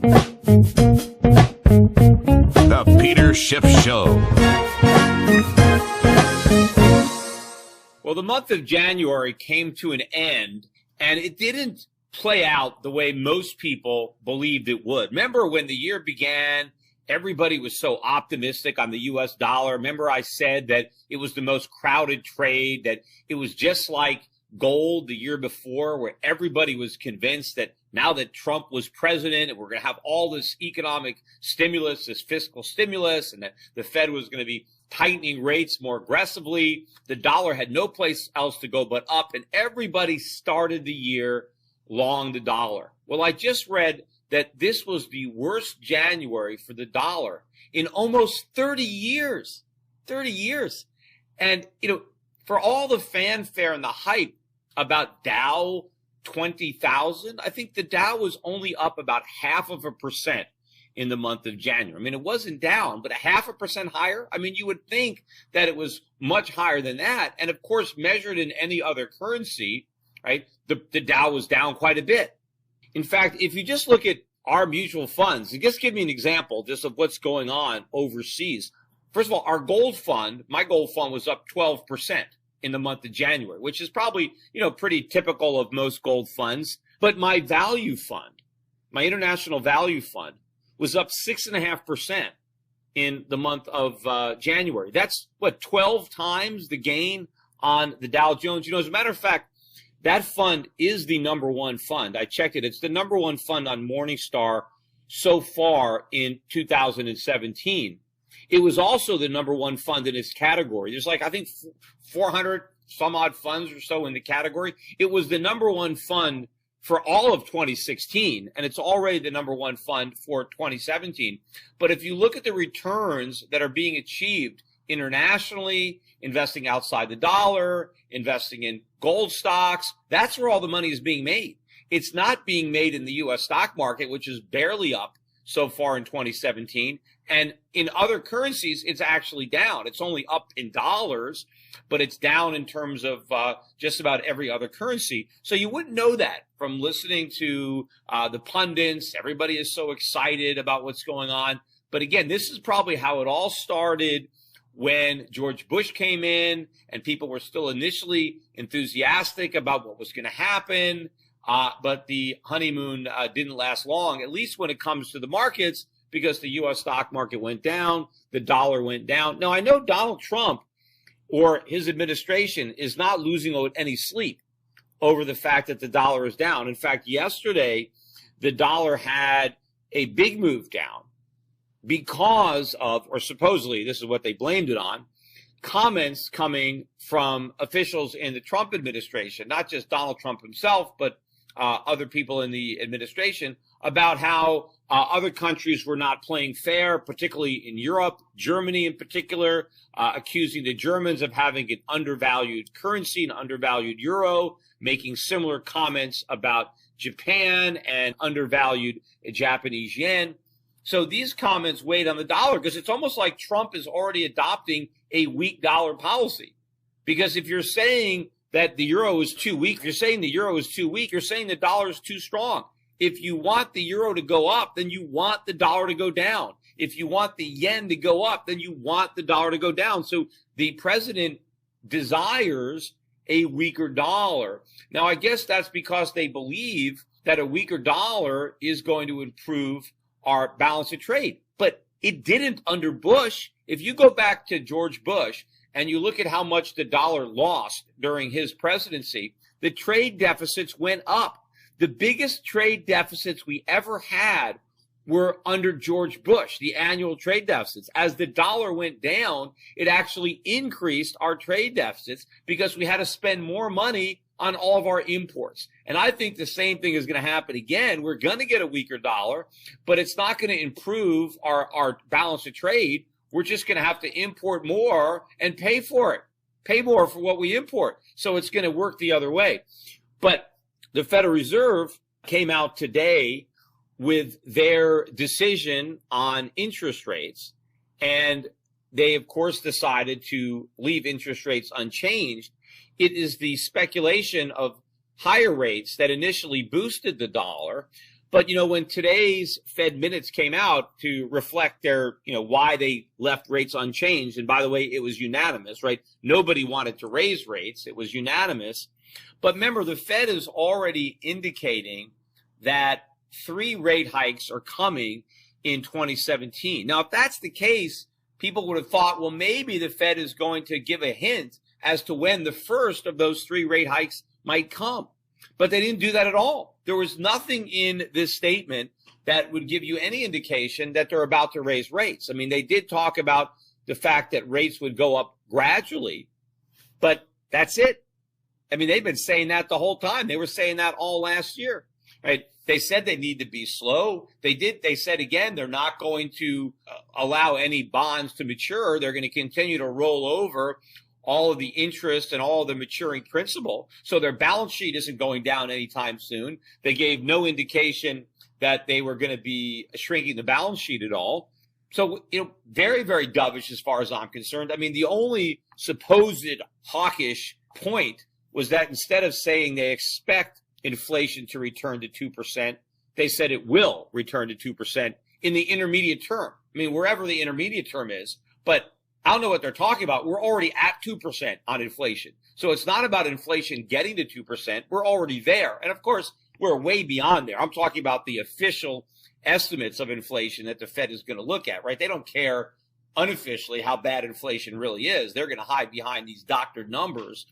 The Peter Schiff Show. Well, the month of January came to an end, and it didn't play out the way most people believed it would. Remember when the year began, everybody was so optimistic on the U.S. dollar. Remember I said that it was the most crowded trade, that it was just like gold the year before, where everybody was convinced that now that Trump was president and we're going to have all this economic stimulus, this fiscal stimulus, and that the Fed was going to be tightening rates more aggressively. The dollar had no place else to go but up, and everybody started the year long the dollar. Well, I just read that this was the worst January for the dollar in almost 30 years. 30 years. And, for all the fanfare and the hype about Dow 20,000, I think the Dow was only up about 0.5% in the month of January. I mean, it wasn't down, but 0.5% higher. I mean, you would think that it was much higher than that. And of course, measured in any other currency, right, the Dow was down quite a bit. In fact, if you just look at our mutual funds, and just give me an example just of what's going on overseas. First of all, our gold fund, my gold fund was up 12% in the month of January, which is probably, pretty typical of most gold funds. But my value fund, my international value fund, was up 6.5% in the month of January. That's 12 times the gain on the Dow Jones. As a matter of fact, that fund is the number one fund. I checked it. It's the number one fund on Morningstar so far in 2017. It was also the number one fund in its category. There's I think 400 some odd funds or so in the category. It was the number one fund for all of 2016, and it's already the number one fund for 2017. But if you look at the returns that are being achieved internationally, investing outside the dollar, investing in gold stocks, that's where all the money is being made. It's not being made in the U.S. stock market, which is barely up so far in 2017. And in other currencies, it's actually down. It's only up in dollars, but it's down in terms of just about every other currency. So you wouldn't know that from listening to the pundits. Everybody is so excited about what's going on. But again, this is probably how it all started when George Bush came in, and people were still initially enthusiastic about what was going to happen. But the honeymoon didn't last long, at least when it comes to the markets, because the U.S. stock market went down, the dollar went down. Now, I know Donald Trump or his administration is not losing any sleep over the fact that the dollar is down. In fact, yesterday, the dollar had a big move down because of, or supposedly, this is what they blamed it on, comments coming from officials in the Trump administration, not just Donald Trump himself, but other people in the administration, about how other countries were not playing fair, particularly in Europe, Germany in particular, accusing the Germans of having an undervalued currency, an undervalued euro, making similar comments about Japan and undervalued Japanese yen. So these comments weighed on the dollar, because it's almost like Trump is already adopting a weak dollar policy. Because if you're saying that the euro is too weak, if you're saying the euro is too weak, you're saying the dollar is too strong. If you want the euro to go up, then you want the dollar to go down. If you want the yen to go up, then you want the dollar to go down. So the president desires a weaker dollar. Now, I guess that's because they believe that a weaker dollar is going to improve our balance of trade. But it didn't under Bush. If you go back to George Bush and you look at how much the dollar lost during his presidency, the trade deficits went up. The biggest trade deficits we ever had were under George Bush, the annual trade deficits. As the dollar went down, it actually increased our trade deficits because we had to spend more money on all of our imports. And I think the same thing is going to happen again. We're going to get a weaker dollar, but it's not going to improve our balance of trade. We're just going to have to import more and pay for it, pay more for what we import. So it's going to work the other way. But the Federal Reserve came out today with their decision on interest rates, and they, of course, decided to leave interest rates unchanged. It is the speculation of higher rates that initially boosted the dollar, But, when today's Fed minutes came out to reflect their, why they left rates unchanged. And by the way, it was unanimous, right? Nobody wanted to raise rates. It was unanimous. But remember, the Fed is already indicating that 3 rate hikes are coming in 2017. Now, if that's the case, people would have thought, well, maybe the Fed is going to give a hint as to when the first of those 3 rate hikes might come. But they didn't do that at all. There was nothing in this statement that would give you any indication that they're about to raise rates. I mean, they did talk about the fact that rates would go up gradually, but that's it. I mean, they've been saying that the whole time. They were saying that all last year, right? They said they need to be slow. They said again, they're not going to allow any bonds to mature. They're going to continue to roll over all of the interest and all of the maturing principal. So their balance sheet isn't going down anytime soon. They gave no indication that they were going to be shrinking the balance sheet at all. So, very, very dovish as far as I'm concerned. I mean, the only supposed hawkish point was that instead of saying they expect inflation to return to 2%, they said it will return to 2% in the intermediate term. I mean, wherever the intermediate term is, but I don't know what they're talking about. We're already at 2% on inflation. So it's not about inflation getting to 2%. We're already there. And of course, we're way beyond there. I'm talking about the official estimates of inflation that the Fed is going to look at, right? They don't care unofficially how bad inflation really is. They're going to hide behind these doctored numbers.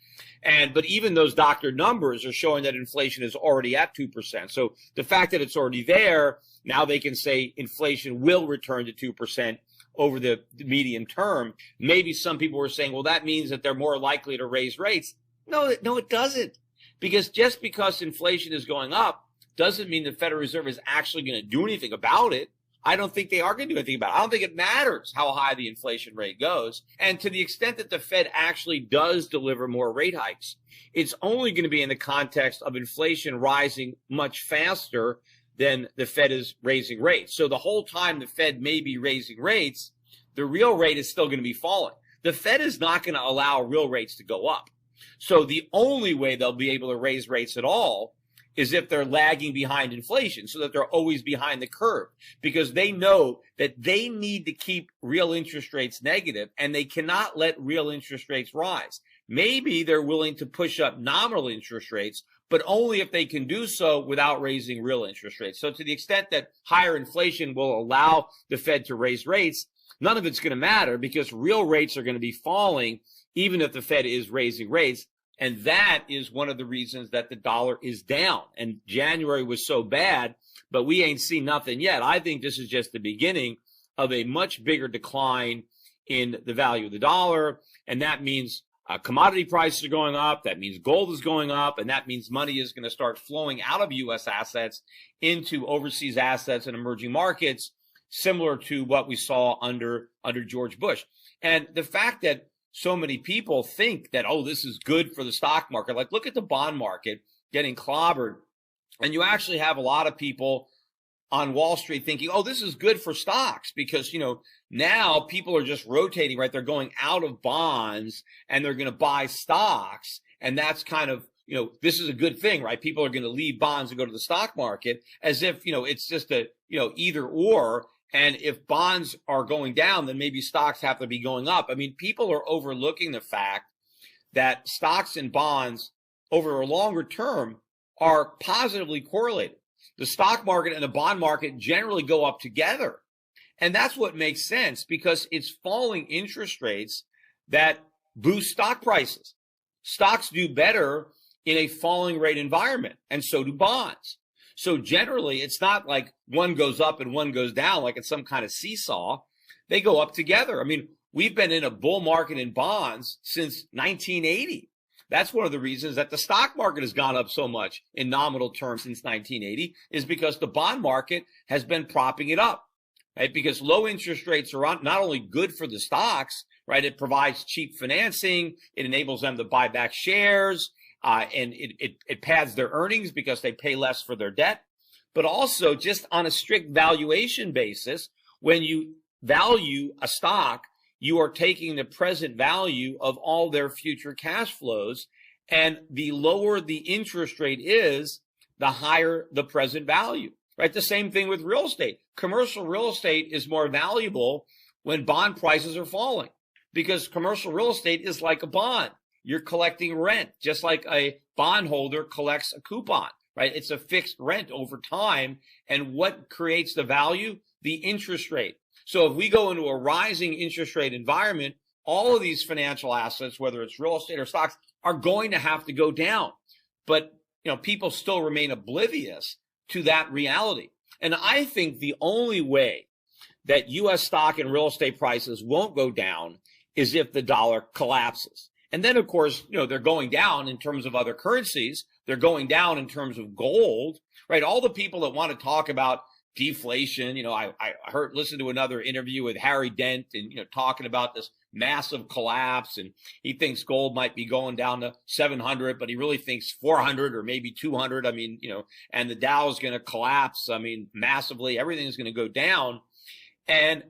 But even those doctored numbers are showing that inflation is already at 2%. So the fact that it's already there, now they can say inflation will return to 2% over the medium term. Maybe some people were saying, well, that means that they're more likely to raise rates. No, it doesn't. Because just because inflation is going up doesn't mean the Federal Reserve is actually going to do anything about it. I don't think they are going to do anything about it. I don't think it matters how high the inflation rate goes. And to the extent that the Fed actually does deliver more rate hikes, it's only going to be in the context of inflation rising much faster than the Fed is raising rates. So the whole time the Fed may be raising rates, the real rate is still going to be falling. The Fed is not going to allow real rates to go up. So the only way they'll be able to raise rates at all is if they're lagging behind inflation, so that they're always behind the curve, because they know that they need to keep real interest rates negative and they cannot let real interest rates rise. Maybe they're willing to push up nominal interest rates, but only if they can do so without raising real interest rates. So to the extent that higher inflation will allow the Fed to raise rates, none of it's going to matter because real rates are going to be falling even if the Fed is raising rates. And that is one of the reasons that the dollar is down. And January was so bad, but we ain't seen nothing yet. I think this is just the beginning of a much bigger decline in the value of the dollar. And that means commodity prices are going up. That means gold is going up. And that means money is going to start flowing out of U.S. assets into overseas assets and emerging markets, similar to what we saw under George Bush. And the fact that so many people think that, oh, this is good for the stock market. Like, look at the bond market getting clobbered. And you actually have a lot of people on Wall Street thinking, oh, this is good for stocks because, now people are just rotating, right? They're going out of bonds and they're going to buy stocks. And that's kind of, this is a good thing, right? People are going to leave bonds and go to the stock market as if, it's just a, either or. And if bonds are going down, then maybe stocks have to be going up. I mean, people are overlooking the fact that stocks and bonds over a longer term are positively correlated. The stock market and the bond market generally go up together. And that's what makes sense because it's falling interest rates that boost stock prices. Stocks do better in a falling rate environment, and so do bonds. So generally, it's not like one goes up and one goes down like it's some kind of seesaw. They go up together. I mean, we've been in a bull market in bonds since 1980. That's one of the reasons that the stock market has gone up so much in nominal terms since 1980 is because the bond market has been propping it up, right? Because low interest rates are not only good for the stocks, right? It provides cheap financing. It enables them to buy back shares. And it pads their earnings because they pay less for their debt. But also just on a strict valuation basis, when you value a stock, you are taking the present value of all their future cash flows. And the lower the interest rate is, the higher the present value, right? The same thing with real estate. Commercial real estate is more valuable when bond prices are falling because commercial real estate is like a bond. You're collecting rent, just like a bondholder collects a coupon, right? It's a fixed rent over time. And what creates the value? The interest rate. So if we go into a rising interest rate environment, all of these financial assets, whether it's real estate or stocks, are going to have to go down. But, people still remain oblivious to that reality. And I think the only way that U.S. stock and real estate prices won't go down is if the dollar collapses. And then, of course, they're going down in terms of other currencies. They're going down in terms of gold, right? All the people that want to talk about deflation, I listened to another interview with Harry Dent and, talking about this massive collapse. And he thinks gold might be going down to 700, but he really thinks 400 or maybe 200. And the Dow is going to collapse. Massively. Everything is going to go down. And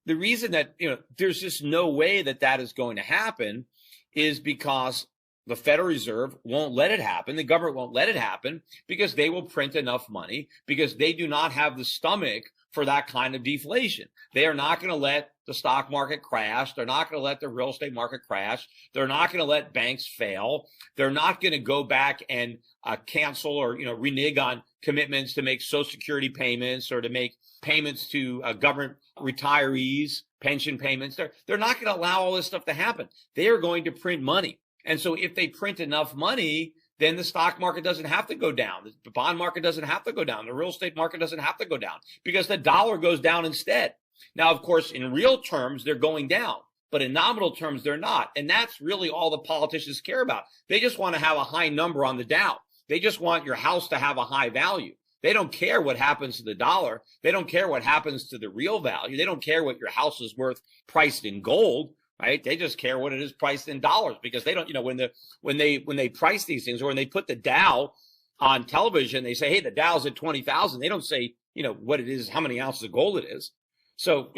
the reason that, there's just no way that that is going to happen is because the Federal Reserve won't let it happen. The government won't let it happen because they will print enough money because they do not have the stomach for that kind of deflation. They are not going to let the stock market crash. They're not going to let the real estate market crash. They're not going to let banks fail. They're not going to go back and cancel or, renege on commitments to make Social Security payments or to make payments to government retirees, pension payments. They're not going to allow all this stuff to happen. They are going to print money. And so if they print enough money, then the stock market doesn't have to go down. The bond market doesn't have to go down. The real estate market doesn't have to go down because the dollar goes down instead. Now, of course, in real terms, they're going down, but in nominal terms, they're not. And that's really all the politicians care about. They just want to have a high number on the Dow. They just want your house to have a high value. They don't care what happens to the dollar. They don't care what happens to the real value. They don't care what your house is worth priced in gold. Right? They just care what it is priced in dollars because they don't, when they price these things or when they put the Dow on television, they say, hey, the Dow's at 20,000. They don't say, what it is, how many ounces of gold it is. So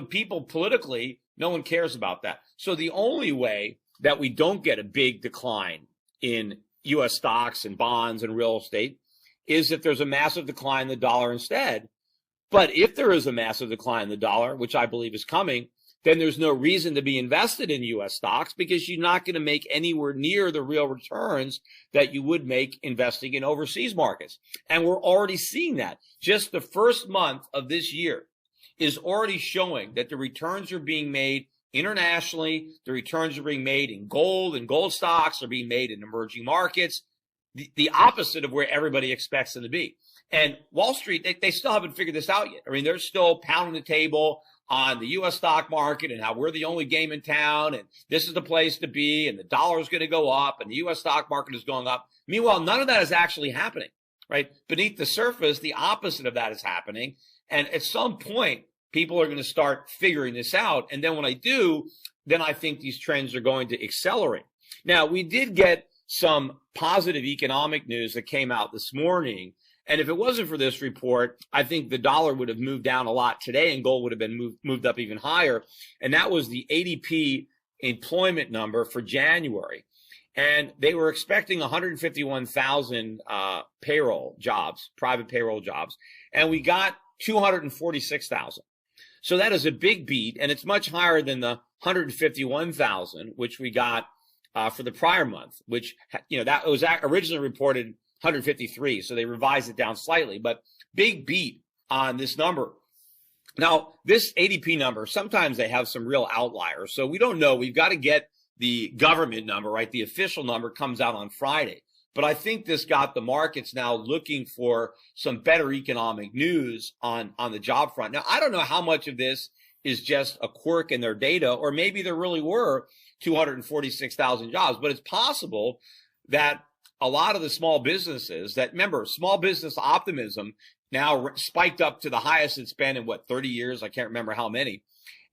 people politically, no one cares about that. So the only way that we don't get a big decline in U.S. stocks and bonds and real estate is if there's a massive decline in the dollar instead. But if there is a massive decline in the dollar, which I believe is coming, then there's no reason to be invested in U.S. stocks because you're not going to make anywhere near the real returns that you would make investing in overseas markets. And we're already seeing that. Just the first month of this year is already showing that the returns are being made internationally. The returns are being made in gold, and gold stocks are being made in emerging markets, the opposite of where everybody expects them to be. And Wall Street, they still haven't figured this out yet. They're still pounding the table on the U.S. stock market and how we're the only game in town and this is the place to be and the dollar is going to go up and the U.S. stock market is going up. Meanwhile, none of that is actually happening, right? Beneath the surface, the opposite of that is happening. And at some point, people are going to start figuring this out. And then when I do, then I think these trends are going to accelerate. Now, we did get some positive economic news that came out this morning. And if it wasn't for this report, I think the dollar would have moved down a lot today and gold would have been moved up even higher. And that was the ADP employment number for January. And they were expecting 151,000 payroll jobs, private payroll jobs. And we got 246,000. So that is a big beat. And it's much higher than the 151,000, which we got for the prior month, which, that was originally reported 153. So they revised it down slightly, but big beat on this number. Now, this ADP number, sometimes they have some real outliers. So we don't know. We've got to get the government number, right? The official number comes out on Friday. But I think this got the markets now looking for some better economic news on the job front. Now, I don't know how much of this is just a quirk in their data, or maybe there really were 246,000 jobs, but it's possible that a lot of the small businesses that, remember, small business optimism now spiked up to the highest it's been in 30 years? I can't remember how many.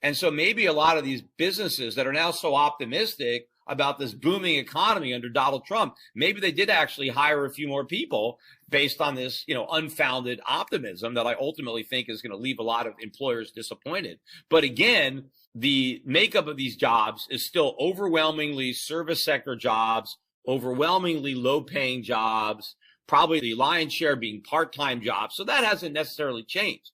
And so maybe a lot of these businesses that are now so optimistic about this booming economy under Donald Trump, maybe they did actually hire a few more people based on this, unfounded optimism that I ultimately think is going to leave a lot of employers disappointed. But again, the makeup of these jobs is still overwhelmingly service sector jobs, overwhelmingly low-paying jobs. probably the lion's share being part-time jobs. So that hasn't necessarily changed,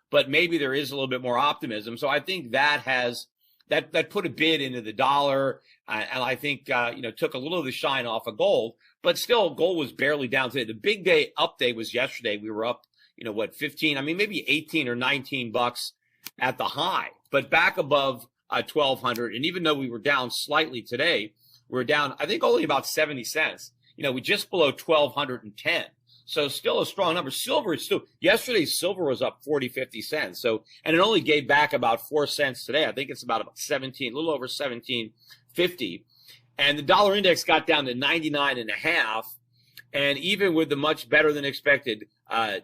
but maybe there is a little bit more optimism. So I think that has that put a bid into the dollar, and I think took a little of the shine off of gold. But still, gold was barely down today. The big day up day was yesterday. We were up, 15. I mean, maybe 18 or 19 bucks at the high, but back above 1,200. And even though we were down slightly today, we're down, I think, only about 70 cents. We just below 1,210. So still a strong number. Silver is still, yesterday's silver was up 40, 50 cents. So, and it only gave back about 4 cents today. I think it's about 17, a little over 17.50. And the dollar index got down to 99.5. And even with the much better than expected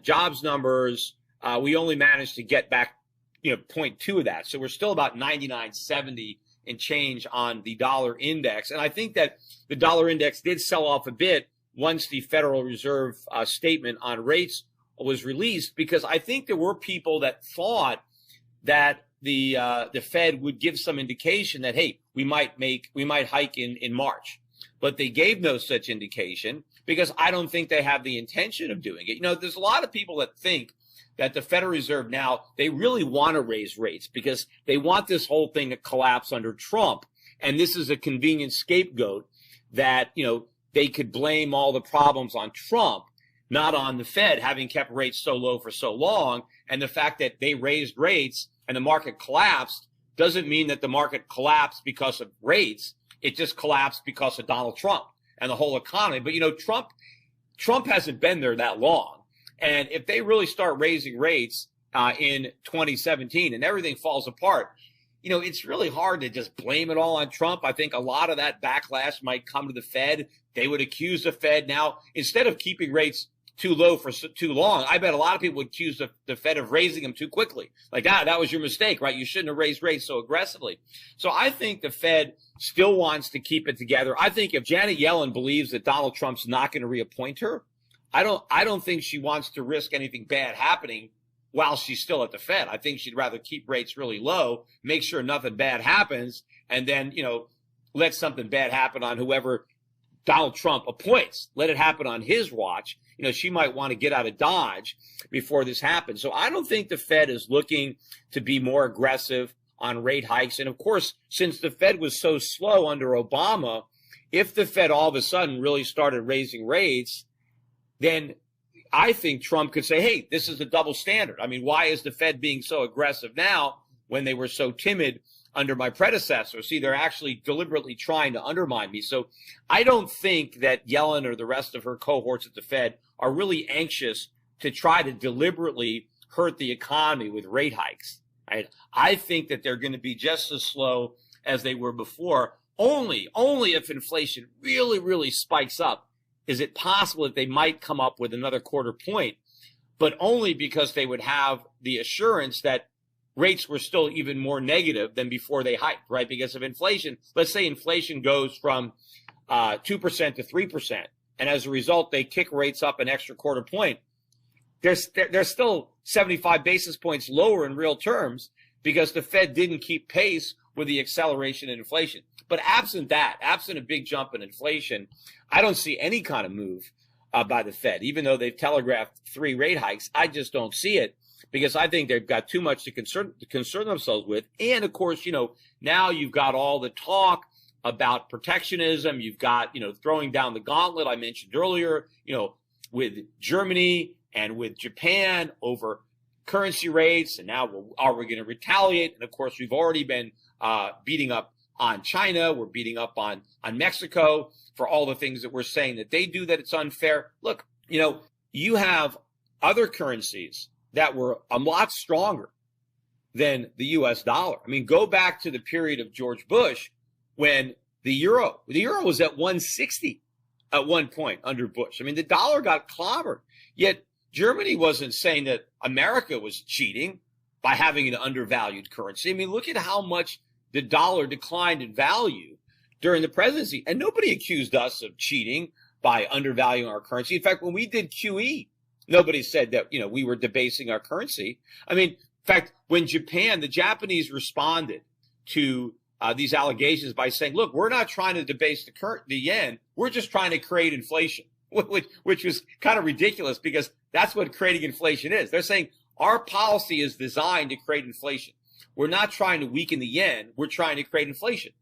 jobs numbers, we only managed to get back, 0.2 of that. So we're still about 99.70 and change on the dollar index. And I think that the dollar index did sell off a bit once the Federal Reserve statement on rates was released, because I think there were people that thought that the Fed would give some indication that, hey, we might hike in March, but they gave no such indication, because I don't think they have the intention of doing it. There's a lot of people that think that the Federal Reserve now, they really want to raise rates because they want this whole thing to collapse under Trump. And this is a convenient scapegoat that, they could blame all the problems on Trump, not on the Fed having kept rates so low for so long. And the fact that they raised rates and the market collapsed doesn't mean that the market collapsed because of rates. It just collapsed because of Donald Trump and the whole economy. But, Trump hasn't been there that long. And if they really start raising rates in 2017 and everything falls apart, it's really hard to just blame it all on Trump. I think a lot of that backlash might come to the Fed. They would accuse the Fed now, instead of keeping rates too low for too long, I bet a lot of people would accuse the Fed of raising them too quickly. Like, that was your mistake, right? You shouldn't have raised rates so aggressively. So I think the Fed still wants to keep it together. I think if Janet Yellen believes that Donald Trump's not going to reappoint her, I don't think she wants to risk anything bad happening while she's still at the Fed. I think she'd rather keep rates really low, make sure nothing bad happens, and then, let something bad happen on whoever Donald Trump appoints. Let it happen on his watch. She might want to get out of Dodge before this happens. So I don't think the Fed is looking to be more aggressive on rate hikes. And of course, since the Fed was so slow under Obama, if the Fed all of a sudden really started raising rates, then I think Trump could say, hey, this is a double standard. I mean, why is the Fed being so aggressive now when they were so timid under my predecessor? See, they're actually deliberately trying to undermine me. So I don't think that Yellen or the rest of her cohorts at the Fed are really anxious to try to deliberately hurt the economy with rate hikes. Right? I think that they're going to be just as slow as they were before. Only if inflation really, really spikes up is it possible that they might come up with another quarter point, but only because they would have the assurance that rates were still even more negative than before they hiked, right? Because of inflation, let's say inflation goes from 2% to 3%, and as a result, they kick rates up an extra quarter point. They're still 75 basis points lower in real terms because the Fed didn't keep pace with the acceleration in inflation. But absent a big jump in inflation, I don't see any kind of move by the Fed. Even though they've telegraphed 3 rate hikes, I just don't see it because I think they've got too much to concern themselves with. And of course, now you've got all the talk about protectionism. You've got, throwing down the gauntlet I mentioned earlier, with Germany and with Japan over currency rates. And now are we going to retaliate? And of course, we've already been beating up on China. We're beating up on Mexico for all the things that we're saying that they do, that it's unfair. Look, you have other currencies that were a lot stronger than the U.S. dollar. I mean, go back to the period of George Bush when the euro was at 160 at one point under Bush. I mean, the dollar got clobbered. Yet Germany wasn't saying that America was cheating by having an undervalued currency. I mean, look at how much the dollar declined in value during the presidency. And nobody accused us of cheating by undervaluing our currency. In fact, when we did QE, nobody said that, we were debasing our currency. I mean, in fact, when the Japanese responded to these allegations by saying, look, we're not trying to debase the yen. We're just trying to create inflation. which was kind of ridiculous because that's what creating inflation is. They're saying our policy is designed to create inflation. We're not trying to weaken the yen. We're trying to create inflation.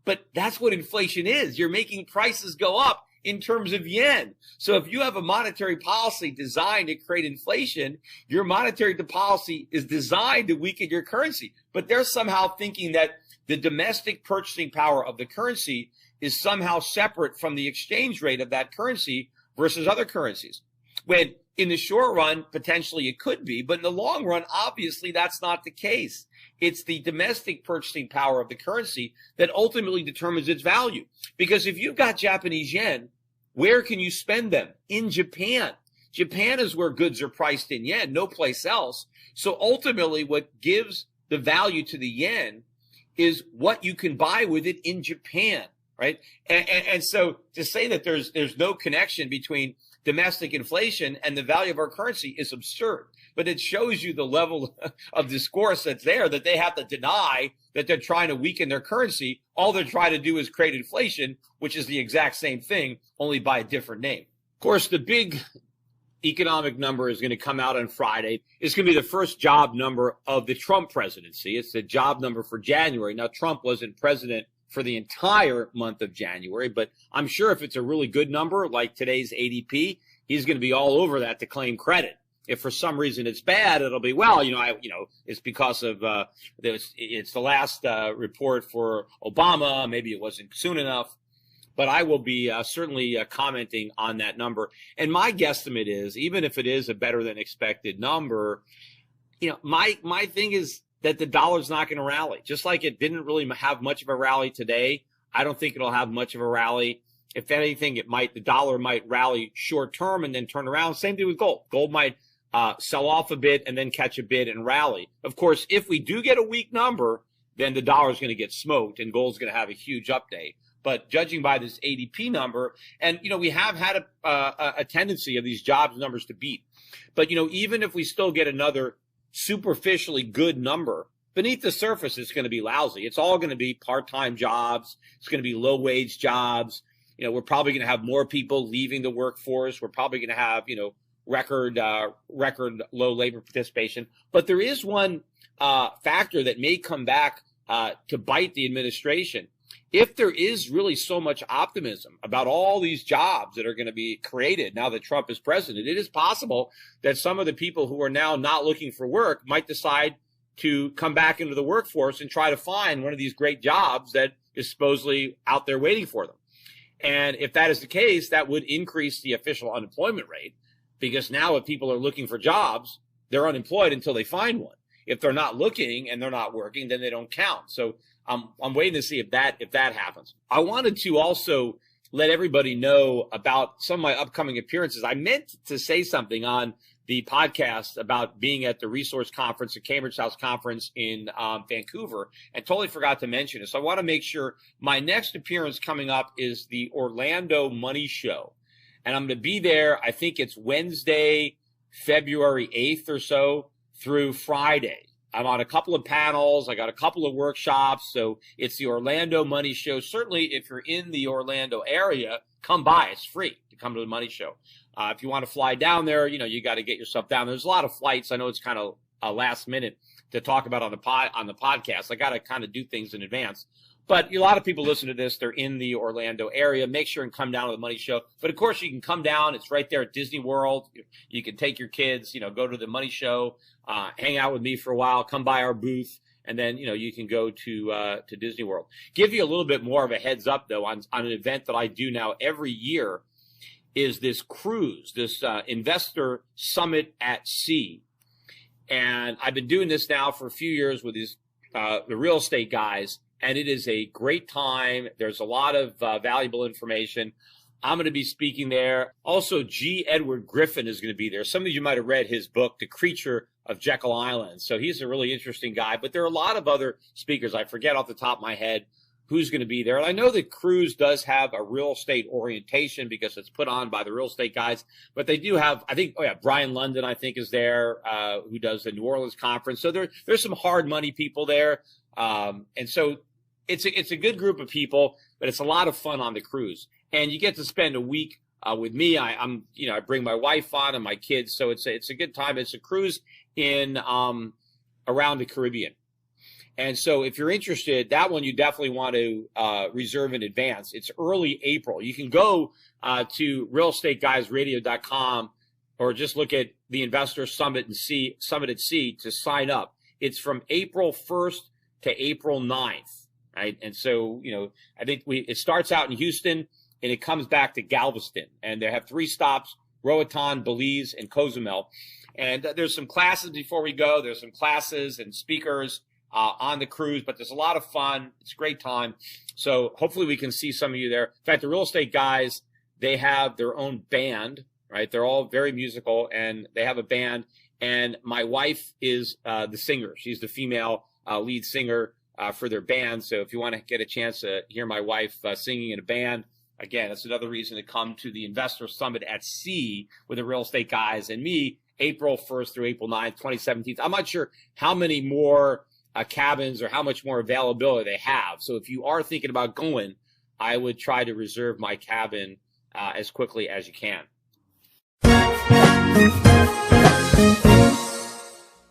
But that's what inflation is. You're making prices go up in terms of yen. So if you have a monetary policy designed to create inflation, your monetary policy is designed to weaken your currency. But they're somehow thinking that the domestic purchasing power of the currency is somehow separate from the exchange rate of that currency versus other currencies. When in the short run, potentially it could be, but in the long run, obviously that's not the case. It's the domestic purchasing power of the currency that ultimately determines its value. Because if you've got Japanese yen, where can you spend them? In Japan. Japan is where goods are priced in yen, no place else. So ultimately what gives the value to the yen is what you can buy with it in Japan, right? And so to say that there's no connection between domestic inflation and the value of our currency is absurd. But it shows you the level of discourse that's there, that they have to deny that they're trying to weaken their currency. All they're trying to do is create inflation, which is the exact same thing, only by a different name. Of course, the big economic number is going to come out on Friday. It's going to be the first job number of the Trump presidency. It's the job number for January. Now, Trump wasn't president for the entire month of January, but I'm sure if it's a really good number, like today's ADP, he's going to be all over that to claim credit. If for some reason it's bad, it'll be, well, it's because of, it's the last report for Obama. Maybe it wasn't soon enough. But I will be certainly commenting on that number. And my guesstimate is, even if it is a better than expected number, my thing is that the dollar's not going to rally. Just like it didn't really have much of a rally today, I don't think it'll have much of a rally. If anything, the dollar might rally short term and then turn around. Same thing with gold. Gold might sell off a bit and then catch a bid and rally. Of course, if we do get a weak number, then the dollar is going to get smoked and gold's going to have a huge update. But judging by this ADP number, and, we have had a tendency of these jobs numbers to beat. But, even if we still get another superficially good number, beneath the surface, it's going to be lousy. It's all going to be part-time jobs. It's going to be low-wage jobs. We're probably going to have more people leaving the workforce. We're probably going to have, record low labor participation. But there is one factor that may come back to bite the administration. If there is really so much optimism about all these jobs that are going to be created now that Trump is president, it is possible that some of the people who are now not looking for work might decide to come back into the workforce and try to find one of these great jobs that is supposedly out there waiting for them. And if that is the case, that would increase the official unemployment rate, because now if people are looking for jobs, they're unemployed until they find one. If they're not looking and they're not working, then they don't count. So I'm waiting to see if that happens. I wanted to also let everybody know about some of my upcoming appearances. I meant to say something on the podcast about being at the Resource Conference, the Cambridge House Conference in Vancouver, and totally forgot to mention it. So I want to make sure my next appearance coming up is the Orlando Money Show. And I'm going to be there, I think it's Wednesday, February 8th or so through Friday. I'm on a couple of panels. I got a couple of workshops. So it's the Orlando Money Show. Certainly, if you're in the Orlando area, come by. It's free to come to the Money Show. If you want to fly down there, you got to get yourself down. There's a lot of flights. I know it's kind of a last minute to talk about on the podcast. I got to kind of do things in advance. But a lot of people listen to this. They're in the Orlando area. Make sure and come down to the Money Show. But, of course, you can come down. It's right there at Disney World. You can take your kids, go to the Money Show, hang out with me for a while, come by our booth, and then, you can go to Disney World. Give you a little bit more of a heads up, though, on an event that I do now every year is this cruise, this investor summit at sea. And I've been doing this now for a few years with these the real estate guys. And it is a great time. There's a lot of valuable information. I'm going to be speaking there. Also, G. Edward Griffin is going to be there. Some of you might have read his book, The Creature of Jekyll Island. So he's a really interesting guy. But there are a lot of other speakers. I forget off the top of my head who's going to be there. And I know that cruise does have a real estate orientation because it's put on by the real estate guys. But they do have, I think, Brian London, I think, is there, who does the New Orleans conference. So there's some hard money people there. And so it's a good group of people, but it's a lot of fun on the cruise. And you get to spend a week with me. I bring my wife on and my kids, so it's a good time. It's a cruise in around the Caribbean. And so if you're interested, that one you definitely want to reserve in advance. It's early April. You can go to realestateguysradio.com or just look at the Investor Summit at Sea to sign up. It's from April 1st to April 9th, right? And so, I think it starts out in Houston and it comes back to Galveston. And they have 3 stops, Roatan, Belize, and Cozumel. And there's some classes before we go. There's some classes and speakers on the cruise, but there's a lot of fun. It's a great time. So hopefully we can see some of you there. In fact, the Real Estate Guys, they have their own band, right? They're all very musical and they have a band. And my wife is the singer. She's the female lead singer for their band. So if you want to get a chance to hear my wife singing in a band, again, that's another reason to come to the Investor Summit at Sea with the Real Estate Guys and me, April 1st through April 9th, 2017. I'm not sure how many more cabins or how much more availability they have. So if you are thinking about going, I would try to reserve my cabin as quickly as you can.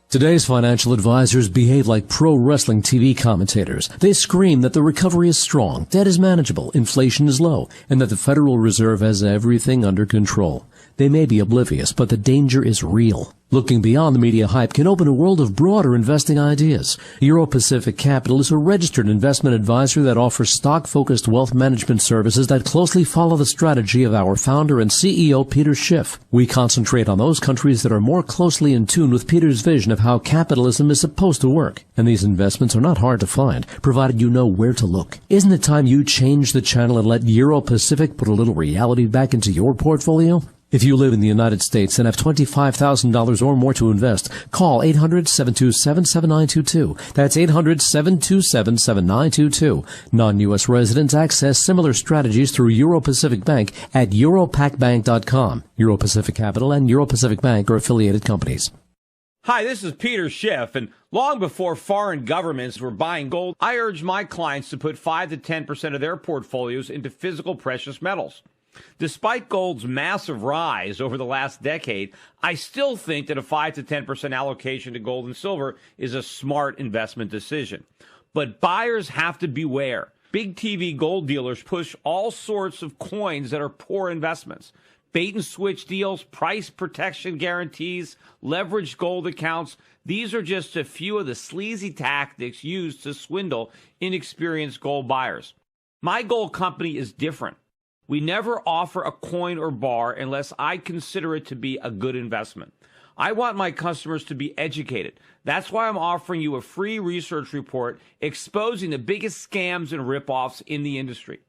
Today's financial advisors behave like pro wrestling TV commentators. They scream that the recovery is strong, debt is manageable, inflation is low, and that the Federal Reserve has everything under control. They may be oblivious, but the danger is real. Looking beyond the media hype can open a world of broader investing ideas. Euro Pacific Capital is a registered investment advisor that offers stock-focused wealth management services that closely follow the strategy of our founder and CEO, Peter Schiff. We concentrate on those countries that are more closely in tune with Peter's vision of how capitalism is supposed to work. And these investments are not hard to find, provided you know where to look. Isn't it time you change the channel and let Euro Pacific put a little reality back into your portfolio? If you live in the United States and have $25,000 or more to invest, call 800-727-7922. That's 800-727-7922. Non-U.S. residents access similar strategies through Euro Pacific Bank at europacbank.com. Euro Pacific Capital and Euro Pacific Bank are affiliated companies. Hi, this is Peter Schiff, and long before foreign governments were buying gold, I urged my clients to put 5 to 10% of their portfolios into physical precious metals. Despite gold's massive rise over the last decade, I still think that a 5 to 10% allocation to gold and silver is a smart investment decision. But buyers have to beware. Big TV gold dealers push all sorts of coins that are poor investments. Bait and switch deals, price protection guarantees, leveraged gold accounts. These are just a few of the sleazy tactics used to swindle inexperienced gold buyers. My gold company is different. We never offer a coin or bar unless I consider it to be a good investment. I want my customers to be educated. That's why I'm offering you a free research report exposing the biggest scams and ripoffs in the industry.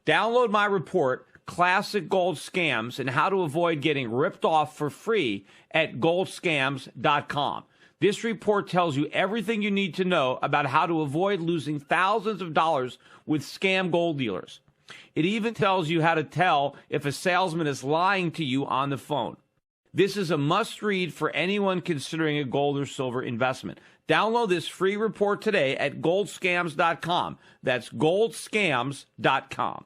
Download my report, Classic Gold Scams and How to Avoid Getting Ripped Off, for free at goldscams.com. This report tells you everything you need to know about how to avoid losing thousands of dollars with scam gold dealers. It even tells you how to tell if a salesman is lying to you on the phone. This is a must-read for anyone considering a gold or silver investment. Download this free report today at goldscams.com. That's goldscams.com.